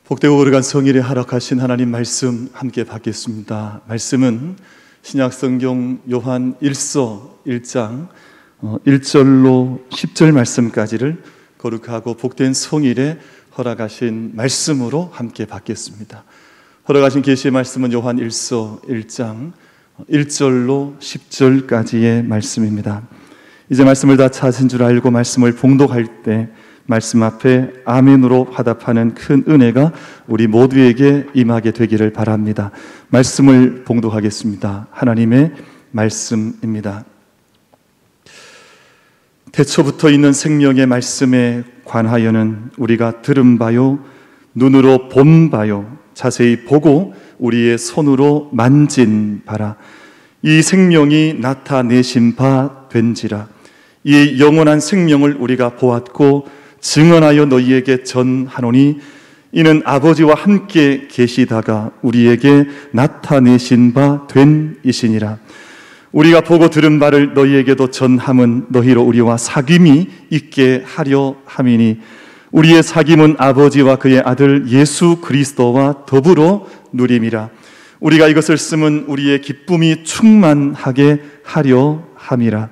복되고 거룩한 성일에 허락하신 하나님 말씀 함께 받겠습니다. 말씀은 신약성경 요한 1서 1장 1절로 10절 말씀까지를 거룩하고 복된 성일에 허락하신 말씀으로 함께 받겠습니다. 허락하신 계시의 말씀은 요한 1서 1장 1절로 10절까지의 말씀입니다. 이제 말씀을 다 찾은 줄 알고 말씀을 봉독할 때 말씀 앞에 아멘으로 화답하는 큰 은혜가 우리 모두에게 임하게 되기를 바랍니다. 말씀을 봉독하겠습니다. 하나님의 말씀입니다. 태초부터 있는 생명의 말씀에 관하여는 우리가 들은 바요, 눈으로 본 바요, 자세히 보고 우리의 손으로 만진 바라. 이 생명이 나타내신 바 된지라. 이 영원한 생명을 우리가 보았고 증언하여 너희에게 전하노니 이는 아버지와 함께 계시다가 우리에게 나타내신 바 된 이시니라. 우리가 보고 들은 바를 너희에게도 전함은 너희로 우리와 사귐이 있게 하려 함이니 우리의 사귐은 아버지와 그의 아들 예수 그리스도와 더불어 누림이라. 우리가 이것을 쓰면 우리의 기쁨이 충만하게 하려 함이라.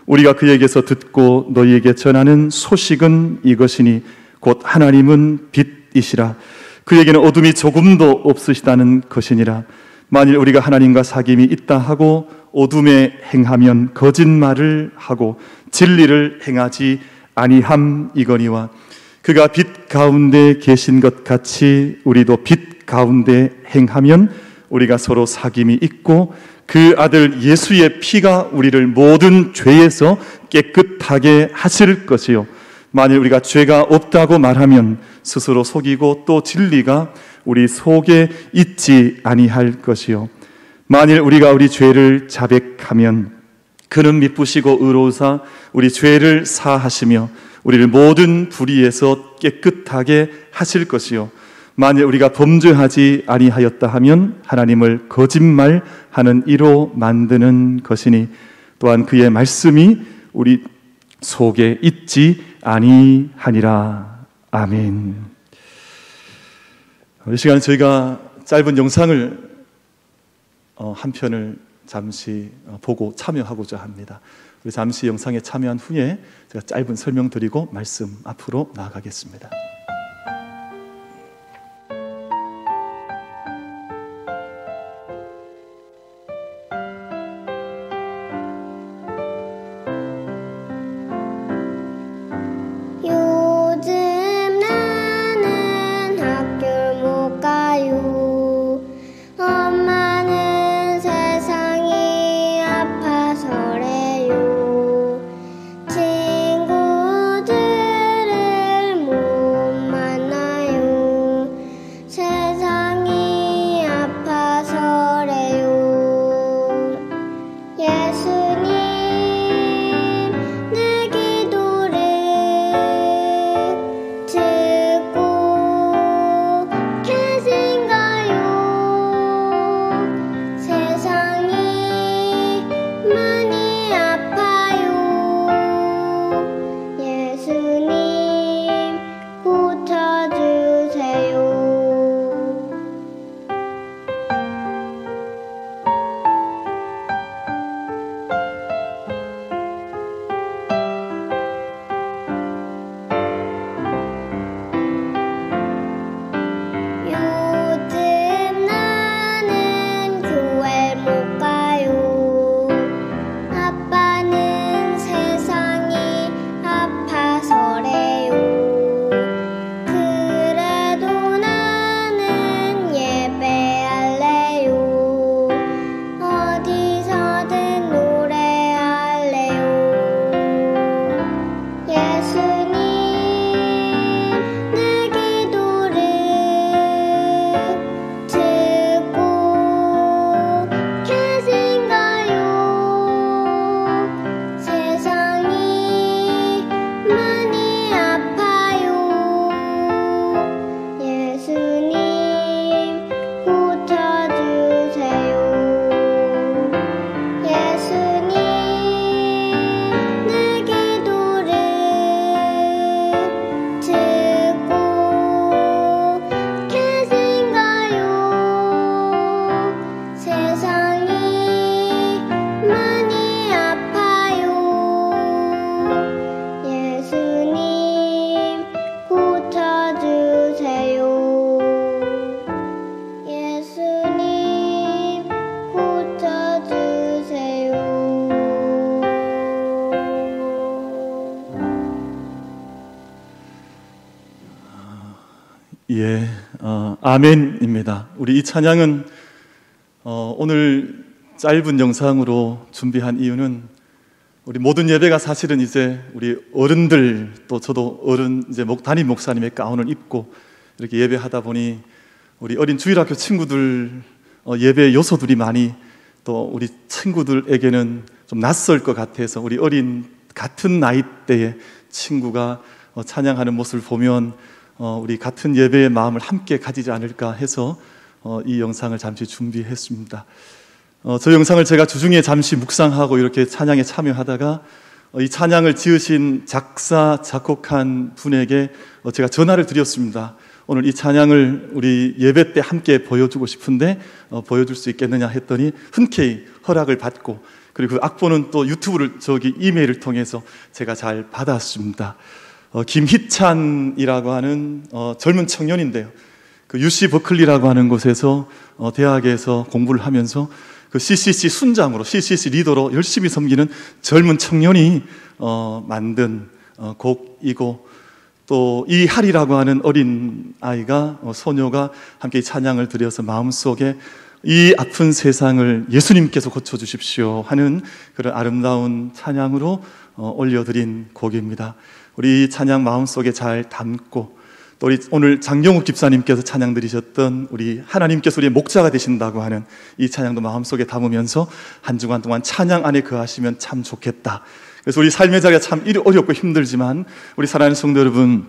우리가 그에게서 듣고 너희에게 전하는 소식은 이것이니 곧 하나님은 빛이시라. 그에게는 어둠이 조금도 없으시다는 것이니라. 만일 우리가 하나님과 사귐이 있다 하고 어둠에 행하면 거짓말을 하고 진리를 행하지 아니함이거니와 그가 빛 가운데 계신 것 같이 우리도 빛 가운데 행하면 우리가 서로 사귐이 있고 그 아들 예수의 피가 우리를 모든 죄에서 깨끗하게 하실 것이요 만일 우리가 죄가 없다고 말하면 스스로 속이고 또 진리가 우리 속에 있지 아니할 것이요 만일 우리가 우리 죄를 자백하면 그는 미쁘시고 의로우사 우리 죄를 사하시며 우리를 모든 불의에서 깨끗하게 하실 것이요 만일 우리가 범죄하지 아니하였다 하면 하나님을 거짓말하는 이로 만드는 것이니 또한 그의 말씀이 우리 속에 있지 아니하니라. 아멘. 이 시간에 저희가 짧은 영상을 한 편을 잠시 보고 참여하고자 합니다. 우리 잠시 영상에 참여한 후에 제가 짧은 설명 드리고 말씀 앞으로 나아가겠습니다. 친구들을 예, 아멘입니다. 우리 이 찬양은 오늘 짧은 영상으로 준비한 이유는 우리 모든 예배가 사실은 이제 우리 어른들 또 저도 어른 이제 담임 목사님의 가운을 입고 이렇게 예배하다 보니 우리 어린 주일학교 친구들 예배 요소들이 많이 또 우리 친구들에게는 좀 낯설 것 같아서 우리 어린 같은 나이대의 친구가 찬양하는 모습을 보면 우리 같은 예배의 마음을 함께 가지지 않을까 해서 이 영상을 잠시 준비했습니다. 저 영상을 제가 주중에 잠시 묵상하고 이렇게 찬양에 참여하다가 이 찬양을 지으신 작사, 작곡한 분에게 제가 전화를 드렸습니다. 오늘 이 찬양을 우리 예배 때 함께 보여주고 싶은데 보여줄 수 있겠느냐 했더니 흔쾌히 허락을 받고, 그리고 그 악보는 또 유튜브를 이메일을 통해서 제가 잘 받았습니다. 김희찬이라고 하는 젊은 청년인데요. 그 UC 버클리라고 하는 곳에서 대학에서 공부를 하면서 그 CCC 순장으로, CCC 리더로 열심히 섬기는 젊은 청년이 만든 곡이고, 또 이하리라고 하는 어린 아이가, 소녀가 함께 찬양을 드려서 마음속에 이 아픈 세상을 예수님께서 고쳐주십시오 하는 그런 아름다운 찬양으로 올려드린 곡입니다. 우리 이 찬양 마음속에 잘 담고, 또 우리 오늘 장경욱 집사님께서 찬양 드리셨던 우리 하나님께서 우리의 목자가 되신다고 하는 이 찬양도 마음속에 담으면서 한 주간 동안 찬양 안에 거하시면 참 좋겠다. 그래서 우리 삶의 자리가 참 어렵고 힘들지만 우리 사랑하는 성도 여러분,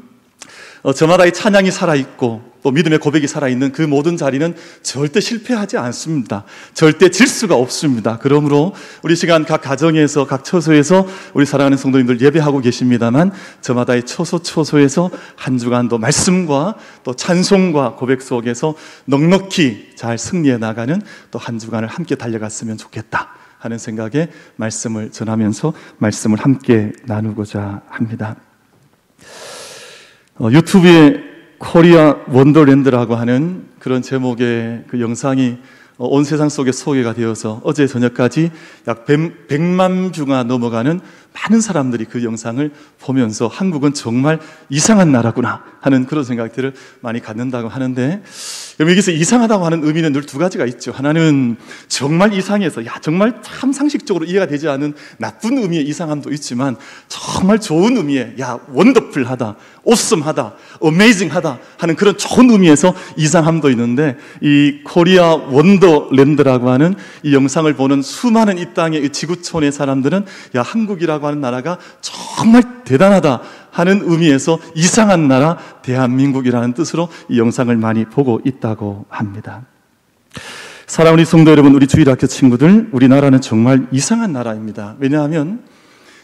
저마다 이 찬양이 살아있고 또 믿음의 고백이 살아있는 그 모든 자리는 절대 실패하지 않습니다. 절대 질 수가 없습니다. 그러므로 우리 시간 각 가정에서 각 처소에서 우리 사랑하는 성도님들 예배하고 계십니다만, 저마다의 처소에서 한 주간도 말씀과 또 찬송과 고백 속에서 넉넉히 잘 승리해 나가는 또 한 주간을 함께 달려갔으면 좋겠다 하는 생각에 말씀을 전하면서 말씀을 함께 나누고자 합니다. 유튜브에 코리아 원더랜드라고 하는 그런 제목의 그 영상이 온 세상 속에 소개가 되어서 어제 저녁까지 약 100만 뷰가 넘어가는 많은 사람들이 그 영상을 보면서 한국은 정말 이상한 나라구나 하는 그런 생각들을 많이 갖는다고 하는데, 여기서 이상하다고 하는 의미는 늘 두 가지가 있죠. 하나는 정말 이상해서 정말 참 상식적으로 이해가 되지 않은 나쁜 의미의 이상함도 있지만, 정말 좋은 의미의 원더풀하다, 오썸하다, 어메이징하다 하는 그런 좋은 의미에서 이상함도 있는데, 이 코리아 원더랜드라고 하는 이 영상을 보는 수많은 이 땅의 이 지구촌의 사람들은 한국이라고 하는 나라가 정말 대단하다 하는 의미에서 이상한 나라 대한민국이라는 뜻으로 이 영상을 많이 보고 있다고 합니다. 사랑하는 성도 여러분, 우리 주일학교 친구들, 우리나라는 정말 이상한 나라입니다. 왜냐하면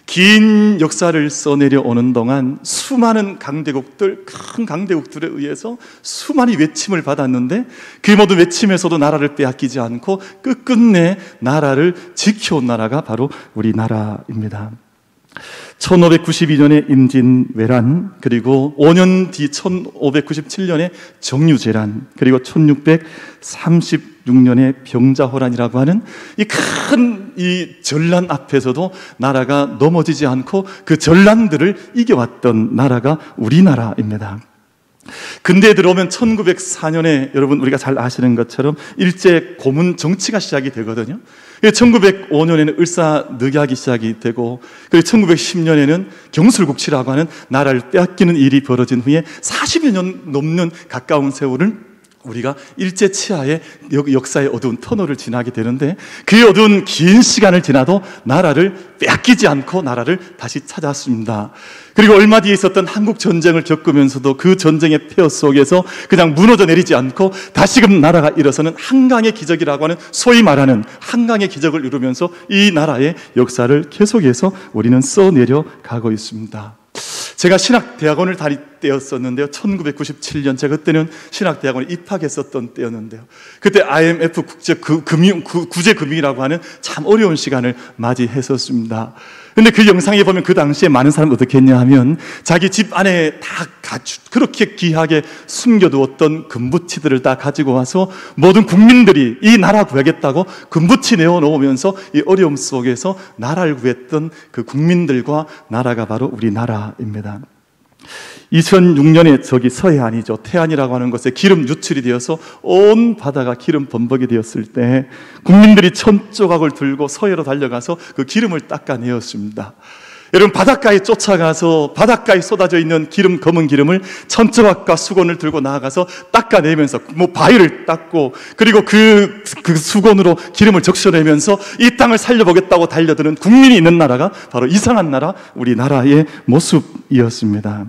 긴 역사를 써내려 오는 동안 수많은 강대국들, 큰 강대국들에 의해서 수많이 외침을 받았는데, 그 모든 외침에서도 나라를 빼앗기지 않고 끝끝내 나라를 지켜온 나라가 바로 우리나라입니다. 1592년에 임진왜란, 그리고 5년 뒤 1597년에 정유재란, 그리고 1636년에 병자호란이라고 하는 이 큰 전란 앞에서도 나라가 넘어지지 않고 그 전란들을 이겨왔던 나라가 우리나라입니다. 근대에 들어오면 1904년에 여러분 우리가 잘 아시는 것처럼 일제 고문 정치가 시작이 되거든요. 1905년에는 을사늑약이 시작이 되고, 그리고 1910년에는 경술국치라고 하는 나라를 빼앗기는 일이 벌어진 후에 40여 년 넘는 가까운 세월을 우리가 일제 치하의 역사의 어두운 터널을 지나게 되는데, 그 어두운 긴 시간을 지나도 나라를 빼앗기지 않고 나라를 다시 찾았습니다. 그리고 얼마 뒤에 있었던 한국 전쟁을 겪으면서도 그 전쟁의 폐허 속에서 그냥 무너져 내리지 않고 다시금 나라가 일어서는 한강의 기적이라고 하는, 소위 말하는 한강의 기적을 이루면서 이 나라의 역사를 계속해서 우리는 써내려 가고 있습니다. 제가 신학대학원을 다닐 때였었는데요. 1997년, 제가 그때는 신학대학원에 입학했었던 때였는데요. 그때 IMF 구제금융이라고 하는 참 어려운 시간을 맞이했었습니다. 근데 그 영상에 보면 그 당시에 많은 사람이 어떻게 했냐 하면, 자기 집 안에 다 그렇게 귀하게 숨겨두었던 금부치들을 다 가지고 와서 모든 국민들이 이 나라 구하겠다고 금부치 내어놓으면서 이 어려움 속에서 나라를 구했던 그 국민들과 나라가 바로 우리나라입니다. 2006년에 저기 서해안이죠. 태안이라고 하는 곳에 기름 유출이 되어서 온 바다가 기름 범벅이 되었을 때 국민들이 천조각을 들고 서해로 달려가서 그 기름을 닦아내었습니다. 여러분, 바닷가에 쫓아가서 바닷가에 쏟아져 있는 기름, 검은 기름을 천조각과 수건을 들고 나아가서 닦아내면서 바위를 닦고, 그리고 그 수건으로 기름을 적셔내면서 이 땅을 살려보겠다고 달려드는 국민이 있는 나라가 바로 이상한 나라, 우리나라의 모습이었습니다.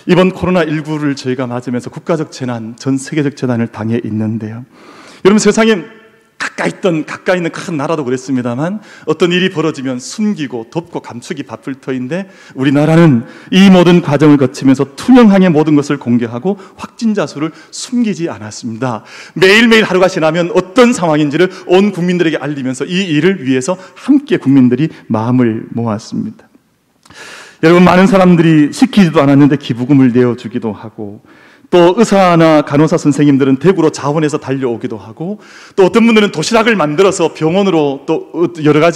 이번 코로나19를 저희가 맞으면서 국가적 재난, 전 세계적 재난을 당해 있는데요. 여러분, 세상에 가까이 있는 큰 나라도 그랬습니다만 어떤 일이 벌어지면 숨기고 덮고 감추기 바쁠 터인데 우리나라는 이 모든 과정을 거치면서 투명하게 모든 것을 공개하고 확진자 수를 숨기지 않았습니다. 매일매일 하루가 지나면 어떤 상황인지를 온 국민들에게 알리면서 이 일을 위해서 함께 국민들이 마음을 모았습니다. 여러분, 많은 사람들이 시키지도 않았는데 기부금을 내어주기도 하고, 또 의사나 간호사 선생님들은 대구로 자원해서 달려오기도 하고, 또 어떤 분들은 도시락을 만들어서 병원으로 또 여러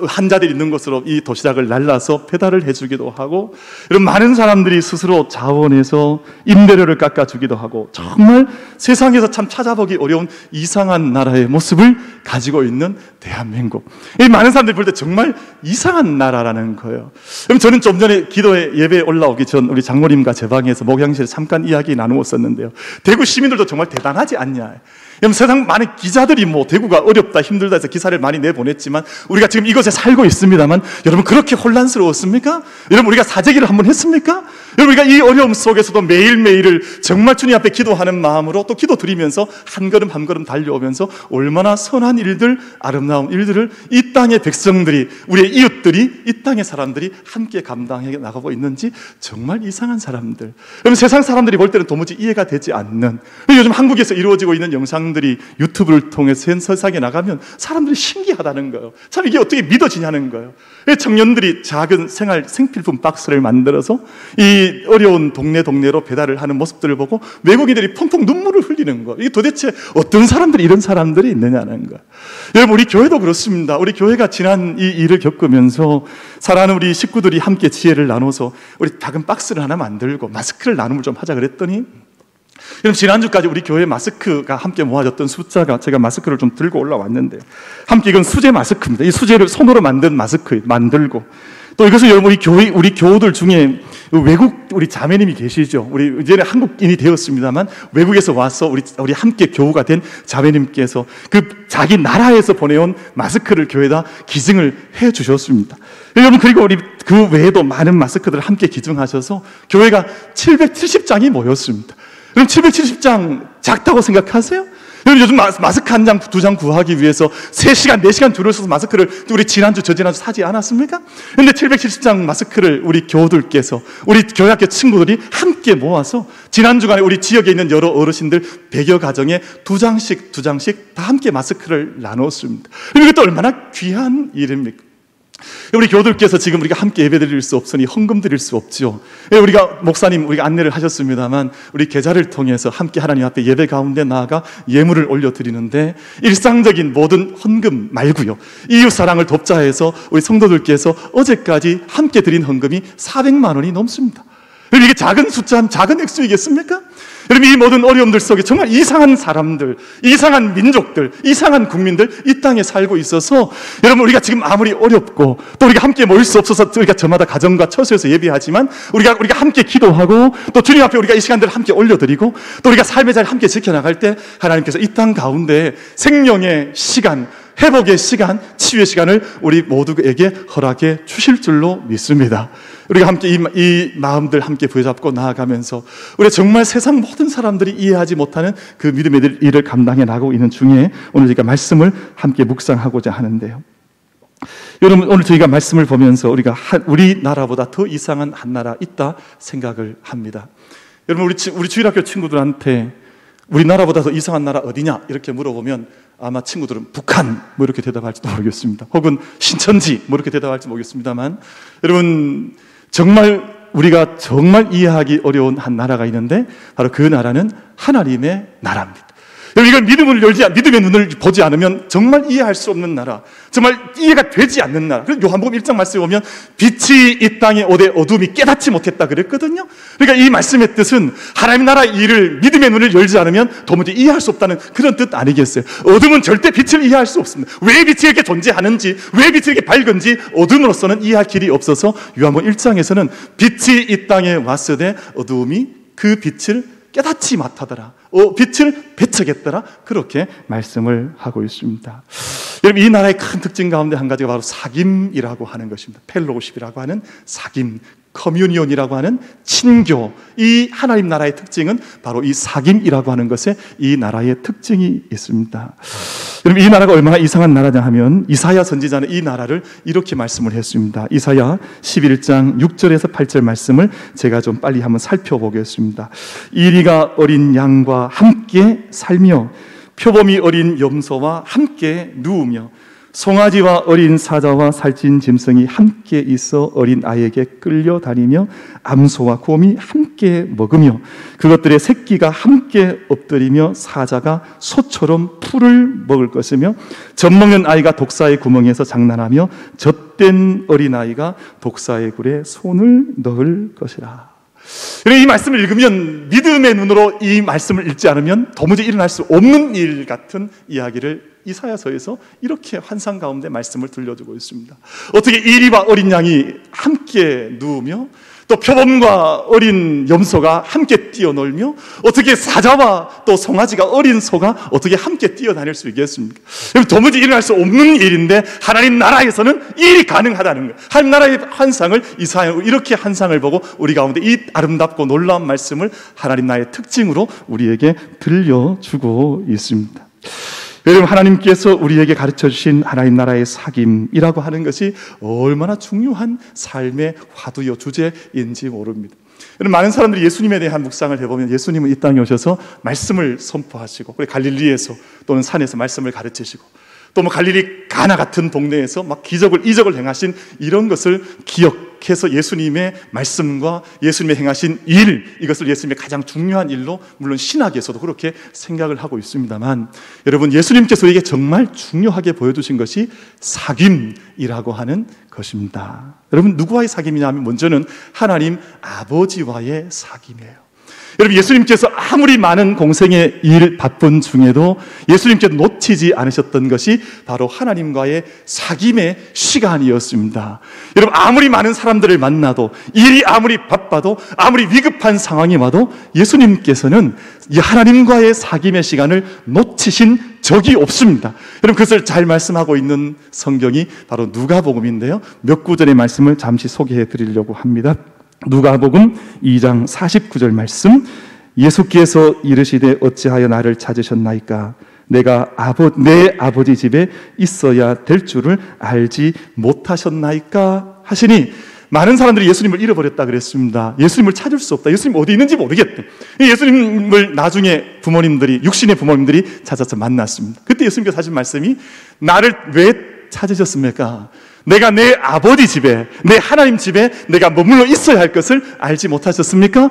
환자들이 있는 곳으로 이 도시락을 날라서 배달을 해주기도 하고, 이런 많은 사람들이 스스로 자원해서 임대료를 깎아주기도 하고, 정말 세상에서 참 찾아보기 어려운 이상한 나라의 모습을 가지고 있는 대한민국. 이 많은 사람들이 볼 때 정말 이상한 나라라는 거예요. 그럼 저는 좀 전에 기도회 예배에 올라오기 전 우리 장모님과 제 방에서 목양실에 잠깐 이야기 나누었었는데요. 대구 시민들도 정말 대단하지 않냐. 여러분, 세상 많은 기자들이 대구가 어렵다, 힘들다 해서 기사를 많이 내보냈지만 우리가 지금 이곳에 살고 있습니다만, 여러분, 그렇게 혼란스러웠습니까? 여러분, 우리가 사재기를 한번 했습니까? 여러분, 우리가 이 어려움 속에서도 매일매일을 정말 주님 앞에 기도하는 마음으로 또 기도 드리면서 한 걸음 한 걸음 달려오면서 얼마나 선한 일들, 아름다운 일들을 이 땅의 백성들이, 우리의 이웃들이, 이 땅의 사람들이 함께 감당해 나가고 있는지 정말 이상한 사람들. 여러분, 세상 사람들이 볼 때는 도무지 이해가 되지 않는, 요즘 한국에서 이루어지고 있는 영상들이 유튜브를 통해서 세상에 나가면 사람들이 신기하다는 거예요. 참 이게 어떻게 믿어지냐는 거예요. 청년들이 작은 생필품 박스를 만들어서 이 어려운 동네로 배달을 하는 모습들을 보고 외국인들이 펑펑 눈물을 흘리는 거예요. 이게 도대체 어떤 사람들이 이런 사람들이 있느냐는 거예요. 여러분, 우리 교회도 그렇습니다. 우리 교회가 지난 이 일을 겪으면서 사랑하는 우리 식구들이 함께 지혜를 나눠서 우리 작은 박스를 하나 만들고 마스크를 나눔을 좀 하자 그랬더니, 그럼 지난주까지 우리 교회 마스크가 함께 모아졌던 숫자가, 제가 마스크를 좀 들고 올라왔는데, 함께 이건 수제 마스크입니다. 이 수제를 손으로 만든 마스크 만들고, 또 이것을 여러분, 우리 교우들 중에 외국 우리 자매님이 계시죠. 우리 이제는 한국인이 되었습니다만 외국에서 와서 우리 함께 교우가 된 자매님께서 그 자기 나라에서 보내온 마스크를 교회에다 기증을 해 주셨습니다. 여러분, 그리고 우리 그 외에도 많은 마스크들을 함께 기증하셔서 교회가 770장이 모였습니다. 그럼 770장 작다고 생각하세요? 여러분, 요즘 마스크 한 장, 두 장 구하기 위해서 3시간, 4시간 줄을 서서 마스크를 우리 지난주, 저지난주 사지 않았습니까? 그런데 770장 마스크를 우리 교우들께서, 우리 교회학교 친구들이 함께 모아서 지난주간에 우리 지역에 있는 여러 어르신들 100여 가정에 2장씩 다 함께 마스크를 나눴습니다. 이것도 얼마나 귀한 일입니까? 우리 교우들께서 지금 우리가 함께 예배 드릴 수 없으니 헌금 드릴 수 없죠. 우리가 목사님 우리가 안내를 하셨습니다만 우리 계좌를 통해서 함께 하나님 앞에 예배 가운데 나아가 예물을 올려드리는데, 일상적인 모든 헌금 말고요, 이웃사랑을 돕자 해서 우리 성도들께서 어제까지 함께 드린 헌금이 400만 원이 넘습니다. 이게 작은 숫자, 작은 액수이겠습니까? 여러분, 이 모든 어려움들 속에 정말 이상한 사람들, 이상한 민족들, 이상한 국민들 이 땅에 살고 있어서, 여러분, 우리가 지금 아무리 어렵고 또 우리가 함께 모일 수 없어서 우리가 저마다 가정과 처소에서 예배하지만 우리가 함께 기도하고 또 주님 앞에 우리가 이 시간들을 함께 올려드리고 또 우리가 삶의 자리를 함께 지켜나갈 때 하나님께서 이 땅 가운데 생명의 시간, 회복의 시간, 치유의 시간을 우리 모두에게 허락해 주실 줄로 믿습니다. 우리가 함께 이 마음들 함께 부여잡고 나아가면서 우리 정말 세상 모든 사람들이 이해하지 못하는 그 믿음의 일을 감당해 나가고 있는 중에 오늘 저희가 말씀을 함께 묵상하고자 하는데요. 여러분, 오늘 저희가 말씀을 보면서 우리나라보다 더 이상한 한 나라 있다 생각을 합니다. 여러분, 우리 주일학교 친구들한테 우리나라보다 더 이상한 나라 어디냐 이렇게 물어보면 아마 친구들은 북한 이렇게 대답할지도 모르겠습니다. 혹은 신천지 이렇게 대답할지 모르겠습니다만, 여러분, 우리가 정말 이해하기 어려운 한 나라가 있는데 바로 그 나라는 하나님의 나라입니다. 이걸 믿음의 눈을 보지 않으면 정말 이해할 수 없는 나라, 정말 이해가 되지 않는 나라. 그래서 요한복음 1장 말씀에 보면 빛이 이 땅에 오되 어둠이 깨닫지 못했다 그랬거든요. 그러니까 이 말씀의 뜻은 하나님 나라 일을 믿음의 눈을 열지 않으면 도무지 이해할 수 없다는 그런 뜻 아니겠어요? 어둠은 절대 빛을 이해할 수 없습니다. 왜 빛이 이렇게 존재하는지, 왜 빛이 이렇게 밝은지 어둠으로서는 이해할 길이 없어서 요한복음 1장에서는 빛이 이 땅에 왔으되 어둠이 그 빛을 깨닫지 못하더라, 빛을 배척했더라, 그렇게 말씀을 하고 있습니다. 여러분, 이 나라의 큰 특징 가운데 한 가지가 바로 사귐이라고 하는 것입니다. 펠로우십이라고 하는 사귐, 커뮤니온이라고 하는 친교. 이 하나님 나라의 특징은 바로 이 사귐이라고 하는 것에 이 나라의 특징이 있습니다. 여러분, 이 나라가 얼마나 이상한 나라냐 하면 이사야 선지자는 이 나라를 이렇게 말씀을 했습니다. 이사야 11장 6절에서 8절 말씀을 제가 좀 빨리 한번 살펴보겠습니다. 이리가 어린 양과 함께 살며 표범이 어린 염소와 함께 누우며 송아지와 어린 사자와 살찐 짐승이 함께 있어 어린 아이에게 끌려다니며 암소와 곰이 함께 먹으며 그것들의 새끼가 함께 엎드리며 사자가 소처럼 풀을 먹을 것이며 젖먹는 아이가 독사의 구멍에서 장난하며 젖된 어린아이가 독사의 굴에 손을 넣을 것이라. 이 말씀을 읽으면 믿음의 눈으로 이 말씀을 읽지 않으면 도무지 일어날 수 없는 일 같은 이야기를 이사야서에서 이렇게 환상 가운데 말씀을 들려주고 있습니다. 어떻게 이리와 어린 양이 함께 누우며 또 표범과 어린 염소가 함께 뛰어놀며 어떻게 사자와 또 송아지가 어린 소가 어떻게 함께 뛰어다닐 수 있겠습니까? 도무지 일어날 수 없는 일인데 하나님 나라에서는 일이 가능하다는 거예요. 하나님 나라의 환상을 이사야로 이렇게 환상을 보고 우리 가운데 이 아름답고 놀라운 말씀을 하나님 나라의 특징으로 우리에게 들려주고 있습니다. 여러분, 하나님께서 우리에게 가르쳐 주신 하나님 나라의 사귐이라고 하는 것이 얼마나 중요한 삶의 화두요 주제인지 모릅니다. 여러분, 많은 사람들이 예수님에 대한 묵상을 해보면 예수님은 이 땅에 오셔서 말씀을 선포하시고 갈릴리에서 또는 산에서 말씀을 가르치시고 또 갈릴리 가나 같은 동네에서 막 이적을 행하신 이런 것을 기억해서 예수님의 말씀과 예수님의 행하신 일, 이것을 예수님의 가장 중요한 일로 물론 신학에서도 그렇게 생각을 하고 있습니다만, 여러분, 예수님께서 우리에게 정말 중요하게 보여주신 것이 사귐이라고 하는 것입니다. 여러분, 누구와의 사귐이냐 하면 먼저는 하나님 아버지와의 사귐이에요. 여러분, 예수님께서 아무리 많은 공생의 일 바쁜 중에도 예수님께서 놓치지 않으셨던 것이 바로 하나님과의 사귐의 시간이었습니다. 여러분, 아무리 많은 사람들을 만나도, 일이 아무리 바빠도, 아무리 위급한 상황이 와도 예수님께서는 이 하나님과의 사귐의 시간을 놓치신 적이 없습니다. 여러분, 그것을 잘 말씀하고 있는 성경이 바로 누가복음인데요, 몇 구절의 말씀을 잠시 소개해 드리려고 합니다. 누가복음 2장 49절 말씀, 예수께서 이르시되 어찌하여 나를 찾으셨나이까? 내가 내 아버지 집에 있어야 될 줄을 알지 못하셨나이까? 하시니 많은 사람들이 예수님을 잃어버렸다 그랬습니다. 예수님을 찾을 수 없다, 예수님 어디 있는지 모르겠다. 예수님을 나중에 육신의 부모님들이 찾아서 만났습니다. 그때 예수님께서 하신 말씀이, 나를 왜 찾으셨습니까? 내가 내 아버지 집에, 내 하나님 집에 내가 머물러 있어야 할 것을 알지 못하셨습니까?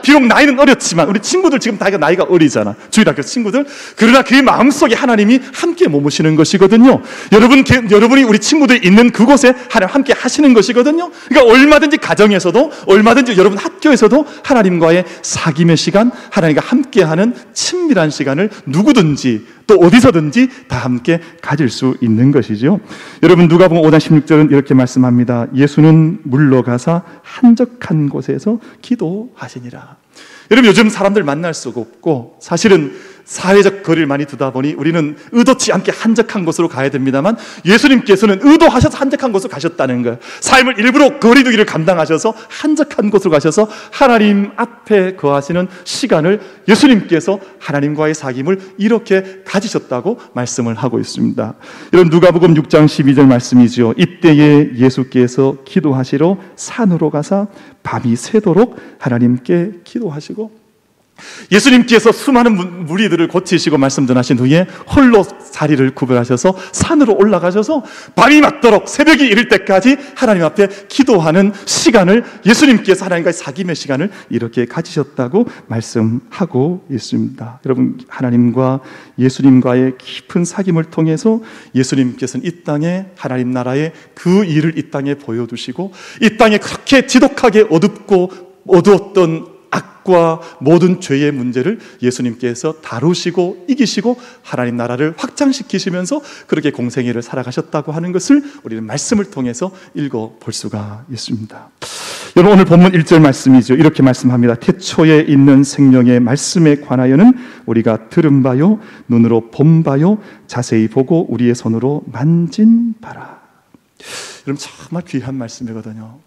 비록 나이는 어렸지만, 우리 친구들 지금 다 나이가 어리잖아, 주일학교 친구들. 그러나 그의 마음속에 하나님이 함께 머무시는 것이거든요. 여러분이 우리 친구들이 있는 그곳에 하나님 함께 하시는 것이거든요. 그러니까 얼마든지 가정에서도, 얼마든지 여러분 학교에서도 하나님과의 사귐의 시간, 하나님과 함께하는 친밀한 시간을 누구든지 또 어디서든지 다 함께 가질 수 있는 것이죠. 여러분, 누가복음 5장 16절은 이렇게 말씀합니다. 예수는 물러가사 한적한 곳에서 기도하시니라. 여러분, 요즘 사람들 만날 수가 없고 사실은 사회적 거리를 많이 두다 보니 우리는 의도치 않게 한적한 곳으로 가야 됩니다만, 예수님께서는 의도하셔서 한적한 곳으로 가셨다는 거예요. 삶을 일부러 거리두기를 감당하셔서 한적한 곳으로 가셔서 하나님 앞에 거하시는 시간을 예수님께서 하나님과의 사귐을 이렇게 가지셨다고 말씀을 하고 있습니다. 이런 누가복음 6장 12절 말씀이죠. 이때에 예수께서 기도하시러 산으로 가사 밤이 새도록 하나님께 기도하시고, 예수님께서 수많은 무리들을 고치시고 말씀 전하신 후에 홀로 자리를 구별하셔서 산으로 올라가셔서 밤이 맞도록 새벽이 이를 때까지 하나님 앞에 기도하는 시간을 예수님께서 하나님과의 사귐의 시간을 이렇게 가지셨다고 말씀하고 있습니다. 여러분, 하나님과 예수님과의 깊은 사귐을 통해서 예수님께서는 이 땅에 하나님 나라의 그 일을 이 땅에 보여주시고 이 땅에 그렇게 지독하게 어두웠던 악과 모든 죄의 문제를 예수님께서 다루시고 이기시고 하나님 나라를 확장시키시면서 그렇게 공생애를 살아가셨다고 하는 것을 우리는 말씀을 통해서 읽어볼 수가 있습니다. 여러분, 오늘 본문 1절 말씀이죠. 이렇게 말씀합니다. 태초에 있는 생명의 말씀에 관하여는 우리가 들은 바요 눈으로 본 바요 자세히 보고 우리의 손으로 만진 바라. 여러분, 정말 귀한 말씀이거든요.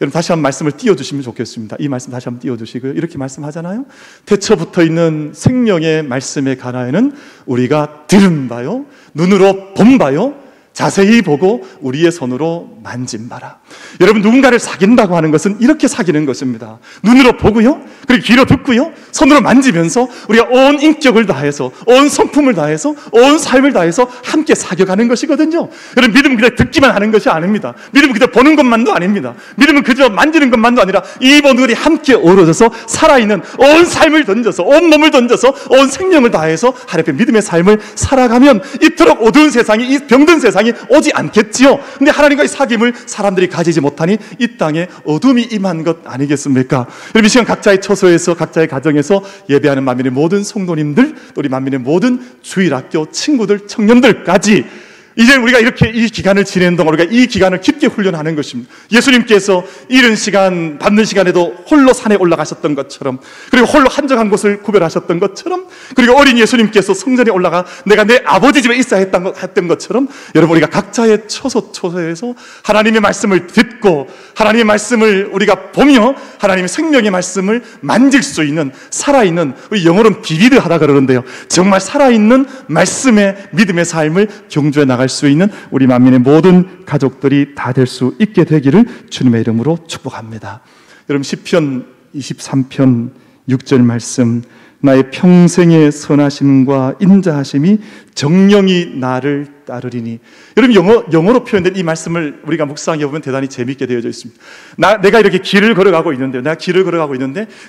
여러분, 다시 한번 말씀을 띄워주시면 좋겠습니다. 이 말씀 다시 한번 띄워주시고요. 이렇게 말씀하잖아요. 태초부터 있는 생명의 말씀에 관하여는 우리가 들은 바요 눈으로 본 바요 자세히 보고 우리의 손으로 만진 바라. 여러분, 누군가를 사귄다고 하는 것은 이렇게 사귀는 것입니다. 눈으로 보고요, 그리고 귀로 듣고요, 손으로 만지면서 우리가 온 인격을 다해서, 온 성품을 다해서, 온 삶을 다해서 함께 사귀어가는 것이거든요. 여러분, 믿음은 그냥 듣기만 하는 것이 아닙니다. 믿음은 그저 보는 것만도 아닙니다. 믿음은 그저 만지는 것만도 아니라 이 모든 것이 함께 어우러져서 살아있는 온 삶을 던져서, 온 몸을 던져서, 온 생명을 다해서 하나님의 믿음의 삶을 살아가면 이토록 어두운 세상이, 이 병든 세상이 오지 않겠지요. 근데 하나님과의 사귐을 사람들이 가지지 못하니 이 땅에 어둠이 임한 것 아니겠습니까? 여러분, 이 시간 각자의 처소에서, 각자의 가정에서 예배하는 만민의 모든 성도님들, 또 우리 만민의 모든 주일학교 친구들, 청년들까지 이제 우리가 이렇게 이 기간을 지내는 동안 우리가 이 기간을 깊게 훈련하는 것입니다. 예수님께서 이른 시간, 밤는 시간에도 홀로 산에 올라가셨던 것처럼, 그리고 홀로 한적한 곳을 구별하셨던 것처럼, 그리고 어린 예수님께서 성전에 올라가 내가 내 아버지 집에 있어야 했던 것처럼, 여러분, 우리가 각자의 처소에서 하나님의 말씀을 듣고 하나님의 말씀을 우리가 보며 하나님의 생명의 말씀을 만질 수 있는, 살아있는, 우리 영어로는 비비드하다 그러는데요, 정말 살아있는 말씀의 믿음의 삶을 경주해 나갈 수 있는 우리 만민의 모든 가족들이 다 될 수 있게 되기를 주님의 이름으로 축복합니다. 여러분, 시편 23편 6절 말씀, 나의 평생의 선하심과 인자하심이 정령이 나를 따르리니. 여러분, 영어로 표현된 이 말씀을 우리가 묵상해 보면 대단히 재미있게 되어져 있습니다. 내가 이렇게 길을 걸어가고 있는데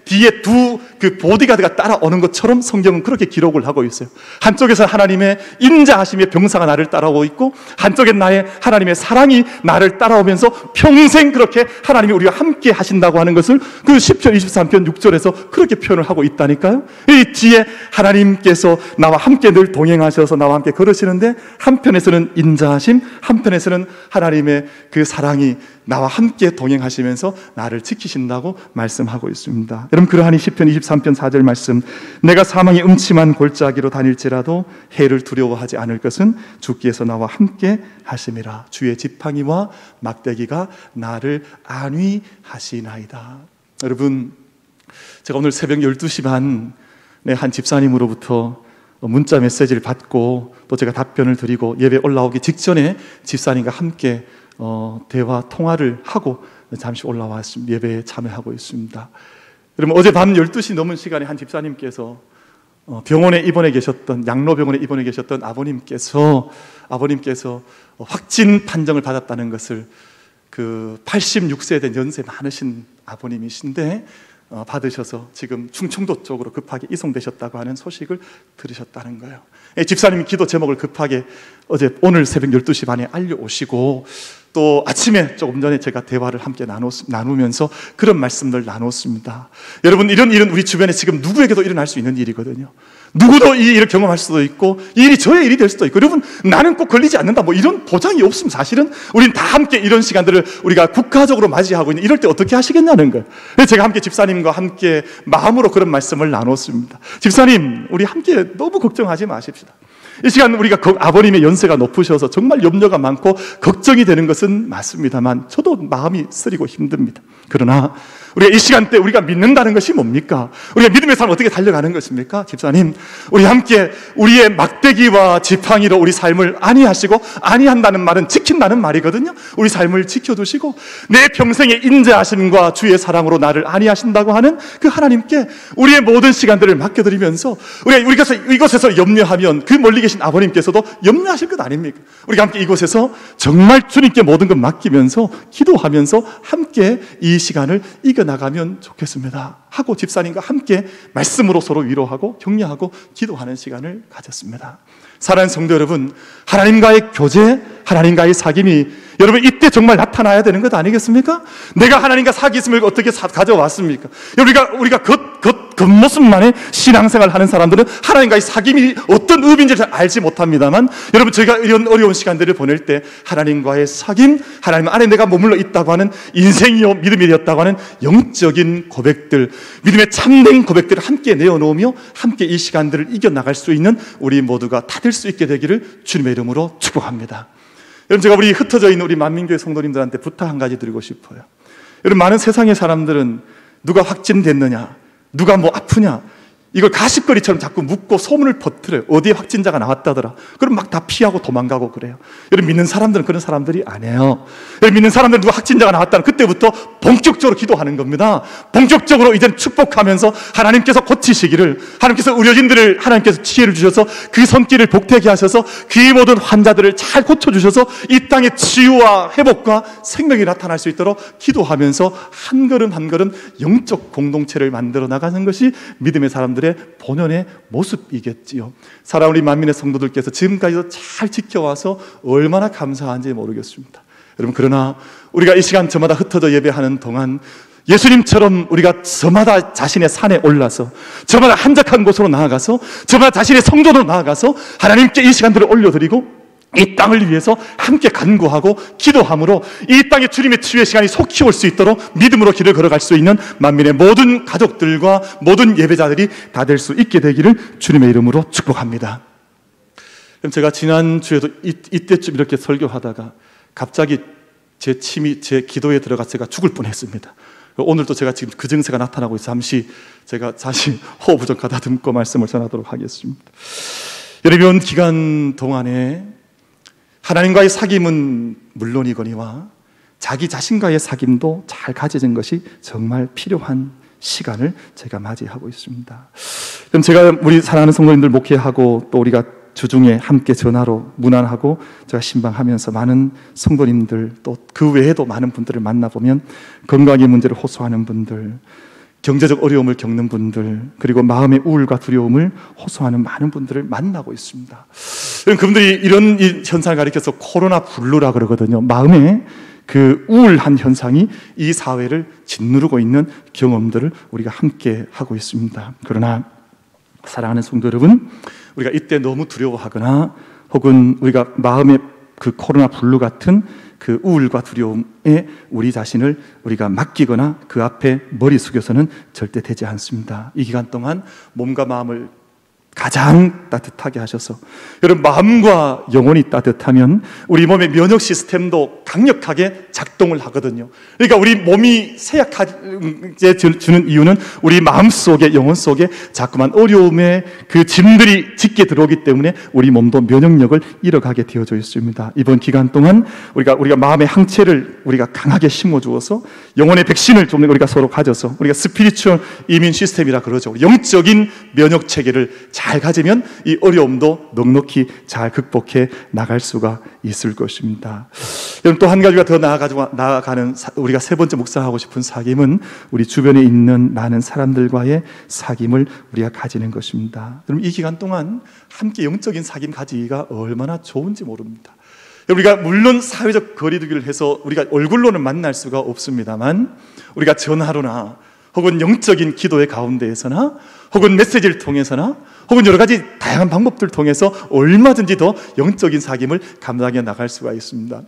뒤에 두 그 보디가드가 따라오는 것처럼 성경은 그렇게 기록을 하고 있어요. 한쪽에서 하나님의 인자하심의 병사가 나를 따라오고 있고, 한쪽엔 하나님의 사랑이 나를 따라오면서 평생 그렇게 하나님이 우리와 함께 하신다고 하는 것을 그 시편 23편 6절에서 그렇게 표현을 하고 있다니까요. 이 뒤에 하나님께서 나와 함께 늘 동행하셔서 나와 함께 걸으시는데, 한편에서는 인자하심, 한편에서는 하나님의 그 사랑이 나와 함께 동행하시면서 나를 지키신다고 말씀하고 있습니다. 여러분, 그러하니 시편 23편 4절 말씀, 내가 사망의 음침한 골짜기로 다닐지라도 해를 두려워하지 않을 것은 주께서 나와 함께 하심이라. 주의 지팡이와 막대기가 나를 안위하시나이다. 여러분, 제가 오늘 새벽 12시 반에 한 집사님으로부터 문자 메시지를 받고 또 제가 답변을 드리고 예배 올라오기 직전에 집사님과 함께 대화 통화를 하고 잠시 올라왔습니다. 예배에 참여하고 있습니다. 여러분, 어제 밤 12시 넘은 시간에 한 집사님께서 병원에 입원해 계셨던, 양로병원에 입원해 계셨던 아버님께서 확진 판정을 받았다는 것을, 그 86세 된 연세 많으신 아버님이신데 받으셔서 지금 충청도 쪽으로 급하게 이송되셨다고 하는 소식을 들으셨다는 거예요. 집사님이 기도 제목을 급하게 오늘 새벽 12시 반에 알려오시고, 또 아침에 조금 전에 제가 대화를 함께 나누면서 그런 말씀을 나눴습니다. 여러분, 이런 일은 우리 주변에 지금 누구에게도 일어날 수 있는 일이거든요. 누구도 이 일을 경험할 수도 있고, 이 일이 저의 일이 될 수도 있고, 여러분, 나는 꼭 걸리지 않는다, 뭐 이런 보장이 없습니다. 사실은 우린 다 함께 이런 시간들을 우리가 국가적으로 맞이하고 있는, 이럴 때 어떻게 하시겠냐는 거예요. 제가 함께 집사님과 함께 마음으로 그런 말씀을 나눴습니다. 집사님, 우리 함께 너무 걱정하지 마십시다. 이 시간 우리가 아버님의 연세가 높으셔서 정말 염려가 많고 걱정이 되는 것은 맞습니다만 저도 마음이 쓰리고 힘듭니다. 그러나 우리가 이 시간대 우리가 믿는다는 것이 뭡니까? 우리가 믿음의 삶 어떻게 달려가는 것입니까? 집사님, 우리 함께 우리의 막대기와 지팡이로 우리 삶을 안위하시고, 안위한다는 말은 지킨다는 말이거든요. 우리 삶을 지켜두시고 내 평생의 인자하심과 주의 사랑으로 나를 안위하신다고 하는 그 하나님께 우리의 모든 시간들을 맡겨드리면서 우리가 이곳에서 염려하면 그 멀리 계신 아버님께서도 염려하실 것 아닙니까? 우리가 함께 이곳에서 정말 주님께 모든 것 맡기면서 기도하면서 함께 이 시간을 이겨나가면 좋겠습니다 하고 집사님과 함께 말씀으로 서로 위로하고 격려하고 기도하는 시간을 가졌습니다. 사랑하는 성도 여러분, 하나님과의 교제, 하나님과의 사귐이 여러분 이때 정말 나타나야 되는 것 아니겠습니까? 내가 하나님과 사귐을 어떻게 가져왔습니까? 우리가 겉모습만의 신앙생활 하는 사람들은 하나님과의 사귐이 어떤 의미인지 잘 알지 못합니다만, 여러분 저희가 이런 어려운 시간들을 보낼 때 하나님과의 사귐, 하나님 안에 내가 머물러 있다고 하는 인생이요 믿음이 되었다고 하는 영적인 고백들, 믿음의 참된 고백들을 함께 내어놓으며 함께 이 시간들을 이겨나갈 수 있는 우리 모두가 다 될 수 있게 되기를 주님의 이름으로 축복합니다. 여러분, 제가 우리 흩어져 있는 우리 만민교회 성도님들한테 부탁 한 가지 드리고 싶어요. 여러분, 많은 세상의 사람들은 누가 확진됐느냐, 누가 뭐 아프냐, 이걸 가십거리처럼 자꾸 묻고 소문을 퍼뜨려요. 어디에 확진자가 나왔다더라. 그럼 막 다 피하고 도망가고 그래요. 여러분, 믿는 사람들은 그런 사람들이 아니에요. 여러분, 믿는 사람들은 누가 확진자가 나왔다는 그때부터 본격적으로 기도하는 겁니다. 본격적으로 이제 축복하면서 하나님께서 고치시기를, 하나님께서 의료진들을 하나님께서 지혜를 주셔서 그 손길을 복되게 하셔서 그 모든 환자들을 잘 고쳐주셔서 이 땅에 치유와 회복과 생명이 나타날 수 있도록 기도하면서 한 걸음 한 걸음 영적 공동체를 만들어 나가는 것이 믿음의 사람들의 본연의 모습이겠지요. 사랑하는 우리 만민의 성도들께서 지금까지도 잘 지켜와서 얼마나 감사한지 모르겠습니다. 여러분, 그러나 우리가 이 시간 저마다 흩어져 예배하는 동안 예수님처럼 우리가 저마다 자신의 산에 올라서, 저마다 한적한 곳으로 나아가서, 저마다 자신의 성전으로 나아가서 하나님께 이 시간들을 올려드리고 이 땅을 위해서 함께 간구하고 기도함으로 이 땅에 주님의 치유의 시간이 속히 올 수 있도록 믿음으로 길을 걸어갈 수 있는 만민의 모든 가족들과 모든 예배자들이 다 될 수 있게 되기를 주님의 이름으로 축복합니다. 그럼 제가 지난주에도 이때쯤 이렇게 설교하다가 갑자기 제 기도에 들어가 제가 죽을 뻔했습니다. 오늘도 제가 지금 그 증세가 나타나고 있어 잠시 제가 다시 호흡을 좀 가다듬고 말씀을 전하도록 하겠습니다. 여러분, 기간 동안에 하나님과의 사귐은 물론이거니와 자기 자신과의 사귐도 잘 가져진 것이 정말 필요한 시간을 제가 맞이하고 있습니다. 그럼 제가 우리 사랑하는 성도님들 목회하고 또 우리가 주중에 함께 전화로 문안하고 제가 신방하면서 많은 성도님들 또 그 외에도 많은 분들을 만나보면 건강의 문제를 호소하는 분들, 경제적 어려움을 겪는 분들, 그리고 마음의 우울과 두려움을 호소하는 많은 분들을 만나고 있습니다. 그분들이 이런 현상을 가리켜서 코로나 블루라 그러거든요. 마음의 그 우울한 현상이 이 사회를 짓누르고 있는 경험들을 우리가 함께 하고 있습니다. 그러나 사랑하는 성도 여러분, 우리가 이때 너무 두려워하거나 혹은 우리가 마음의 그 코로나 블루 같은 그 우울과 두려움에 우리 자신을 우리가 맡기거나 그 앞에 머리 숙여서는 절대 되지 않습니다. 이 기간 동안 몸과 마음을 가장 따뜻하게 하셔서, 여러분, 마음과 영혼이 따뜻하면 우리 몸의 면역 시스템도 강력하게 작동을 하거든요. 그러니까 우리 몸이 쇠약하게 주는 이유는 우리 마음 속에, 영혼 속에 자꾸만 어려움의 그 짐들이 짙게 들어오기 때문에 우리 몸도 면역력을 잃어가게 되어져 있습니다. 이번 기간 동안 우리가 마음의 항체를 우리가 강하게 심어주어서 영혼의 백신을 좀 우리가 서로 가져서 우리가 스피리추얼 이민 시스템이라 그러죠. 영적인 면역 체계를 잘 가지면 이 어려움도 넉넉히 잘 극복해 나갈 수가 있을 것입니다. 여러분, 또 한 가지가 더 나아가는 우리가 세 번째 묵상하고 싶은 사귐은 우리 주변에 있는 많은 사람들과의 사귐을 우리가 가지는 것입니다. 여러분, 이 기간 동안 함께 영적인 사귐 가지기가 얼마나 좋은지 모릅니다. 우리가 물론 사회적 거리두기를 해서 우리가 얼굴로는 만날 수가 없습니다만 우리가 전화로나 혹은 영적인 기도의 가운데에서나 혹은 메시지를 통해서나 혹은 여러 가지 다양한 방법들을 통해서 얼마든지 더 영적인 사귐을 감당해 나갈 수가 있습니다.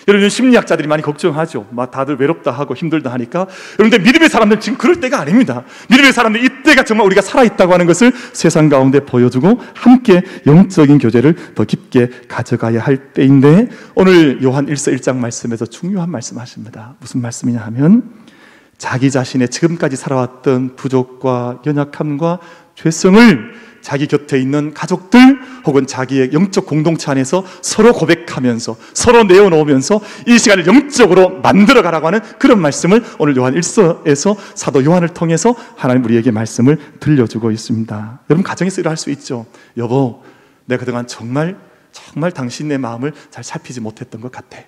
여러분, 심리학자들이 많이 걱정하죠. 막 다들 외롭다 하고 힘들다 하니까. 그런데 믿음의 사람들 지금 그럴 때가 아닙니다. 믿음의 사람들 이때가 정말 우리가 살아있다고 하는 것을 세상 가운데 보여주고 함께 영적인 교제를 더 깊게 가져가야 할 때인데, 오늘 요한 1서 1장 말씀에서 중요한 말씀하십니다. 무슨 말씀이냐 하면, 자기 자신의 지금까지 살아왔던 부족과 연약함과 죄성을 자기 곁에 있는 가족들 혹은 자기의 영적 공동체 안에서 서로 고백하면서 서로 내어놓으면서 이 시간을 영적으로 만들어가라고 하는 그런 말씀을 오늘 요한 1서에서 사도 요한을 통해서 하나님 우리에게 말씀을 들려주고 있습니다. 여러분, 가정에서 일할 수 있죠. 여보, 내가 그동안 정말 당신의 마음을 잘 살피지 못했던 것 같아.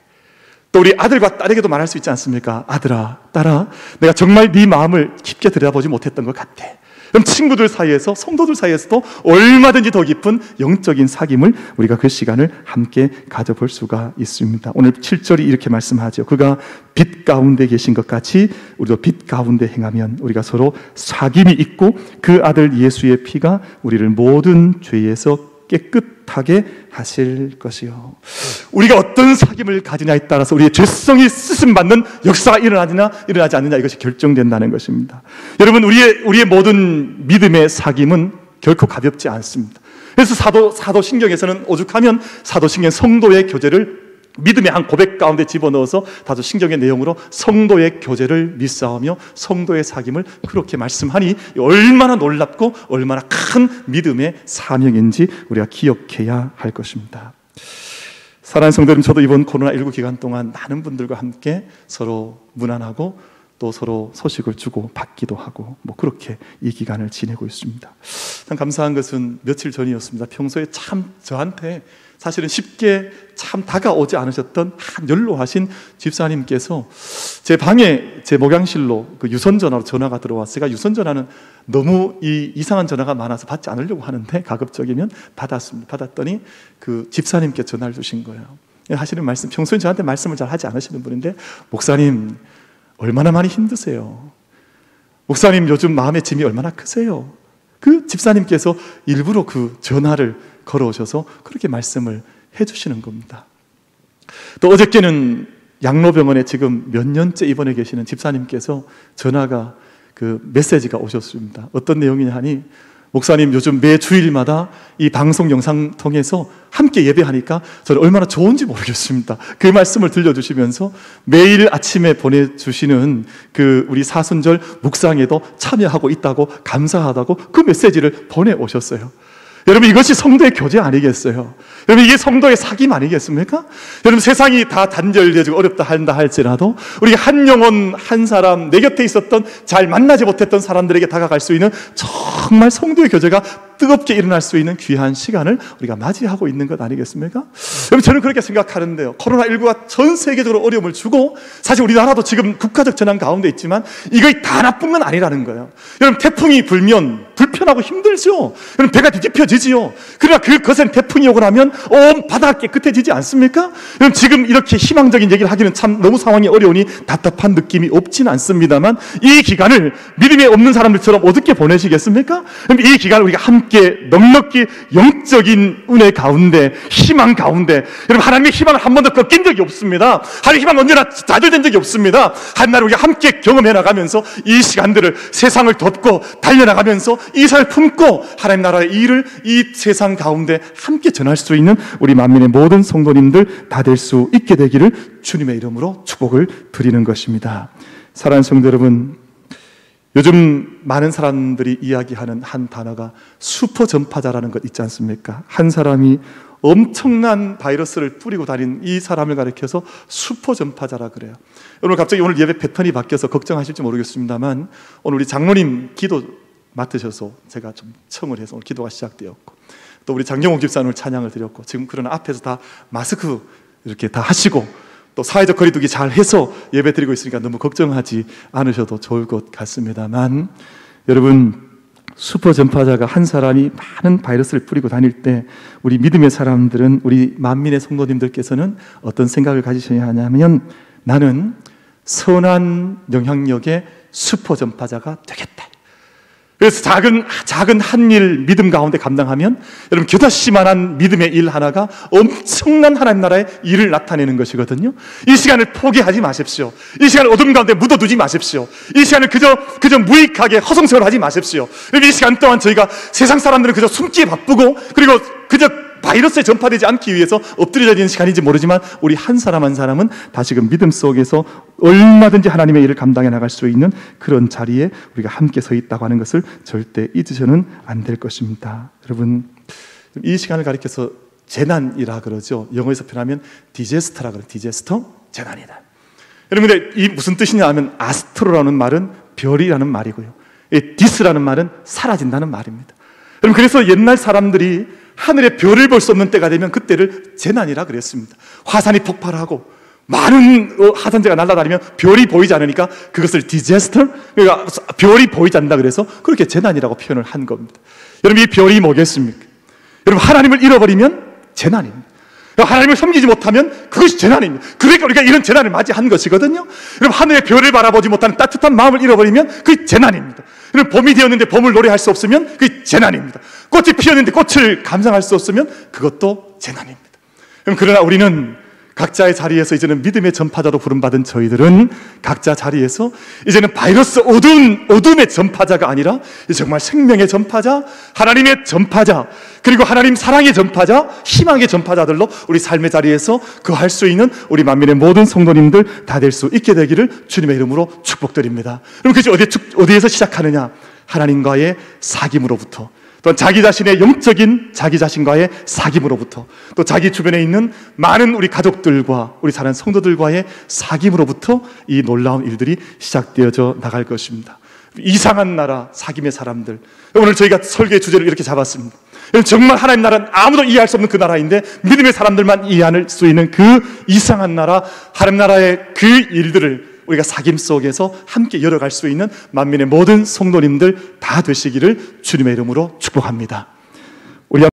또 우리 아들과 딸에게도 말할 수 있지 않습니까? 아들아, 딸아, 내가 정말 네 마음을 깊게 들여다보지 못했던 것 같아. 그럼 친구들 사이에서, 성도들 사이에서도 얼마든지 더 깊은 영적인 사귐을 우리가 그 시간을 함께 가져볼 수가 있습니다. 오늘 7절이 이렇게 말씀하죠. 그가 빛 가운데 계신 것 같이 우리도 빛 가운데 행하면 우리가 서로 사귐이 있고 그 아들 예수의 피가 우리를 모든 죄에서 깨끗하게 하실 것이요. 우리가 어떤 사귐을 가지냐에 따라서 우리의 죄성이 쓰심받는 역사가 일어나느냐 일어나지 않느냐, 이것이 결정된다는 것입니다. 여러분, 우리의 모든 믿음의 사귐은 결코 가볍지 않습니다. 그래서 사도신경에서는 오죽하면 사도신경 성도의 교제를 믿음의 한 고백 가운데 집어넣어서 사도신경의 내용으로 성도의 교제를 믿사오며 성도의 사귐을 그렇게 말씀하니 얼마나 놀랍고 얼마나 큰 믿음의 사명인지 우리가 기억해야 할 것입니다. 사랑하는 성도 여러분, 저도 이번 코로나19 기간 동안 많은 분들과 함께 서로 문안하고 또 서로 소식을 주고 받기도 하고 그렇게 이 기간을 지내고 있습니다. 참 감사한 것은 며칠 전이었습니다. 평소에 참 저한테 사실은 쉽게 참 다가오지 않으셨던 한 연로하신 집사님께서 제 방에, 제 목양실로 그 유선전화로 전화가 들어왔어요. 제가 유선전화는 너무 이상한 전화가 많아서 받지 않으려고 하는데 가급적이면 받았습니다. 받았더니 그 집사님께 전화를 주신 거예요. 하시는 말씀, 평소에 저한테 말씀을 잘 하지 않으시는 분인데, 목사님 얼마나 많이 힘드세요? 목사님 요즘 마음의 짐이 얼마나 크세요? 그 집사님께서 일부러 그 전화를 걸어오셔서 그렇게 말씀을 해주시는 겁니다. 또 어저께는 양로병원에 지금 몇 년째 입원해 계시는 집사님께서 전화가 그 메시지가 오셨습니다. 어떤 내용이냐 하니, 목사님 요즘 매 주일마다 이 방송 영상 통해서 함께 예배하니까 저는 얼마나 좋은지 모르겠습니다. 그 말씀을 들려주시면서 매일 아침에 보내주시는 그 우리 사순절 묵상에도 참여하고 있다고, 감사하다고 그 메시지를 보내오셨어요. 여러분, 이것이 성도의 교제 아니겠어요? 여러분, 이게 성도의 사귐 아니겠습니까? 여러분, 세상이 다 단절되고 어렵다 한다 할지라도 우리 한 영혼 한 사람, 내 곁에 있었던 잘 만나지 못했던 사람들에게 다가갈 수 있는 정말 성도의 교제가 뜨겁게 일어날 수 있는 귀한 시간을 우리가 맞이하고 있는 것 아니겠습니까? 여러분, 저는 그렇게 생각하는데요, 코로나19가 전 세계적으로 어려움을 주고 사실 우리나라도 지금 국가적 전환 가운데 있지만 이거 다 나쁜 건 아니라는 거예요. 여러분, 태풍이 불면 불편하고 힘들죠. 여러분, 배가 뒤집혀지지요. 그러나 그것은 태풍이 오고 나면 온 바다가 깨끗해지지 않습니까? 여러분, 지금 이렇게 희망적인 얘기를 하기는 참 너무 상황이 어려우니 답답한 느낌이 없진 않습니다만, 이 기간을 믿음이 없는 사람들처럼 어떻게 보내시겠습니까? 그럼 이 기간을 우리가 함께 넉넉히 영적인 은혜 가운데, 희망 가운데, 여러분, 하나님의 희망을 한 번도 꺾인 적이 없습니다. 하나님의 희망은 언제나 좌절된 적이 없습니다. 한날 우리가 함께 경험해 나가면서 이 시간들을, 세상을 덮고 달려나가면서 이 삶을 품고 하나님 나라의 일을 이 세상 가운데 함께 전할 수 있는 우리 만민의 모든 성도님들 다 될 수 있게 되기를 주님의 이름으로 축복을 드리는 것입니다. 사랑하는 성도 여러분, 요즘 많은 사람들이 이야기하는 한 단어가 슈퍼 전파자라는 것 있지 않습니까? 한 사람이 엄청난 바이러스를 뿌리고 다닌 이 사람을 가리켜서 슈퍼 전파자라 그래요. 여러분, 갑자기 오늘 예배 패턴이 바뀌어서 걱정하실지 모르겠습니다만, 오늘 우리 장로님 기도 맡으셔서 제가 좀 청을 해서 오늘 기도가 시작되었고, 또 우리 장경옥 집사님을 찬양을 드렸고, 지금 그러나 앞에서 다 마스크 이렇게 다 하시고 또 사회적 거리두기 잘 해서 예배 드리고 있으니까 너무 걱정하지 않으셔도 좋을 것 같습니다만, 여러분, 슈퍼 전파자가 한 사람이 많은 바이러스를 뿌리고 다닐 때 우리 믿음의 사람들은, 우리 만민의 성도님들께서는 어떤 생각을 가지셔야 하냐면, 나는 선한 영향력의 슈퍼 전파자가 되겠다. 그래서 작은 한 일 믿음 가운데 감당하면 여러분 겨자씨만한 믿음의 일 하나가 엄청난 하나님 나라의 일을 나타내는 것이거든요. 이 시간을 포기하지 마십시오. 이 시간을 어둠 가운데 묻어두지 마십시오. 이 시간을 그저 무익하게 허송세월하지 마십시오. 이 시간 동안 저희가 세상 사람들은 그저 숨기에 바쁘고 그리고 그저 바이러스에 전파되지 않기 위해서 엎드려져 있는 시간인지 모르지만 우리 한 사람 한 사람은 다시금 믿음 속에서 얼마든지 하나님의 일을 감당해 나갈 수 있는 그런 자리에 우리가 함께 서 있다고 하는 것을 절대 잊으셔는 안 될 것입니다. 여러분, 이 시간을 가리켜서 재난이라 그러죠. 영어에서 표현하면 디제스터라 그래요. 디제스터, 재난이다. 여러분, 근데 이 무슨 뜻이냐 하면 아스트로라는 말은 별이라는 말이고요, 디스라는 말은 사라진다는 말입니다. 여러분, 그래서 옛날 사람들이 하늘에 별을 볼 수 없는 때가 되면 그때를 재난이라 그랬습니다. 화산이 폭발하고 많은 화산재가 날아다니면 별이 보이지 않으니까 그것을 디제스터, 그러니까 별이 보이지 않는다 그래서 그렇게 재난이라고 표현을 한 겁니다. 여러분, 이 별이 뭐겠습니까? 여러분, 하나님을 잃어버리면 재난입니다. 하나님을 섬기지 못하면 그것이 재난입니다. 그러니까 우리가 이런 재난을 맞이한 것이거든요. 여러분, 하늘의 별을 바라보지 못하는 따뜻한 마음을 잃어버리면 그게 재난입니다. 여러분, 봄이 되었는데 봄을 노래할 수 없으면 그게 재난입니다. 꽃이 피었는데 꽃을 감상할 수 없으면 그것도 재난입니다. 그러나 우리는 각자의 자리에서 이제는 믿음의 전파자로 부름받은 저희들은 각자 자리에서 이제는 바이러스 어둠의 전파자가 아니라 정말 생명의 전파자, 하나님의 전파자, 그리고 하나님 사랑의 전파자, 희망의 전파자들로 우리 삶의 자리에서 거할 수 있는 우리 만민의 모든 성도님들 다 될 수 있게 되기를 주님의 이름으로 축복드립니다. 그럼 그것이 어디에서 시작하느냐? 하나님과의 사귐으로부터, 또 자기 자신의 영적인 자기 자신과의 사귐으로부터, 또 자기 주변에 있는 많은 우리 가족들과 우리 사는 성도들과의 사귐으로부터 이 놀라운 일들이 시작되어져 나갈 것입니다. 이상한 나라, 사귐의 사람들. 오늘 저희가 설교의 주제를 이렇게 잡았습니다. 정말 하나님 나라는 아무도 이해할 수 없는 그 나라인데 믿음의 사람들만 이해할 수 있는 그 이상한 나라, 하나님 나라의 그 일들을 우리가 사귐 속에서 함께 열어갈 수 있는 만민의 모든 성도님들 다 되시기를 주님의 이름으로 축복합니다.